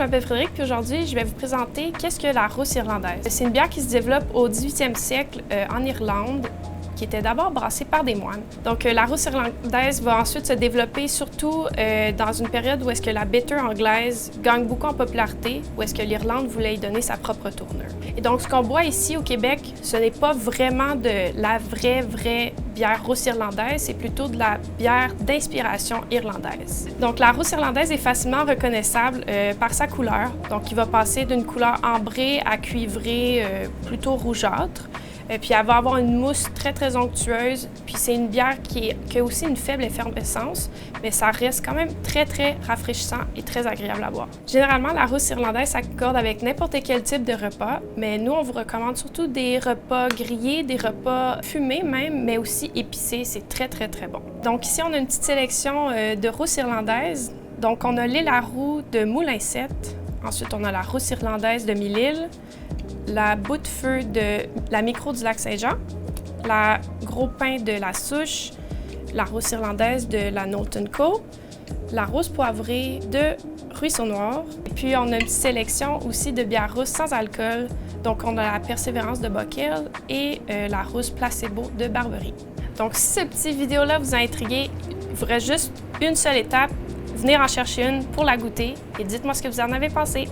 m'appelle Frédéric, puis aujourd'hui, je vais vous présenter qu'est-ce que la rousse irlandaise. C'est une bière qui se développe au 18e siècle en Irlande, qui était d'abord brassée par des moines. Donc, la rousse irlandaise va ensuite se développer surtout dans une période où est-ce que la bitter anglaise gagne beaucoup en popularité, où est-ce que l'Irlande voulait y donner sa propre tournure. Et donc, ce qu'on boit ici au Québec, ce n'est pas vraiment de la vraie bière rousse irlandaise, c'est plutôt de la bière d'inspiration irlandaise. Donc, la rousse irlandaise est facilement reconnaissable par sa couleur. Donc, il va passer d'une couleur ambrée à cuivrée, plutôt rougeâtre. Puis elle va avoir une mousse très onctueuse. Puis c'est une bière qui a aussi une faible effervescence, mais ça reste quand même très rafraîchissant et très agréable à boire. Généralement, la rousse irlandaise s'accorde avec n'importe quel type de repas, mais nous, on vous recommande surtout des repas grillés, des repas fumés même, mais aussi épicés. C'est très bon. Donc ici, on a une petite sélection de rousse irlandaise. Donc on a l'île à roux de Moulin 7. Ensuite, on a la rousse irlandaise de Mille-Îles, la bout de feu de la micro du lac Saint-Jean, la gros pain de la Souche, la rousse irlandaise de la Knowlton Co, la rousse poivrée de Ruisseau Noir. Et puis, on a une petite sélection aussi de bières rousses sans alcool. Donc, on a la Persévérance de Bockel et la rousse Placebo de Barberie. Donc, si cette petite vidéo-là vous a intrigué, il vous reste juste une seule étape. Venir en chercher une pour la goûter et dites-moi ce que vous en avez pensé.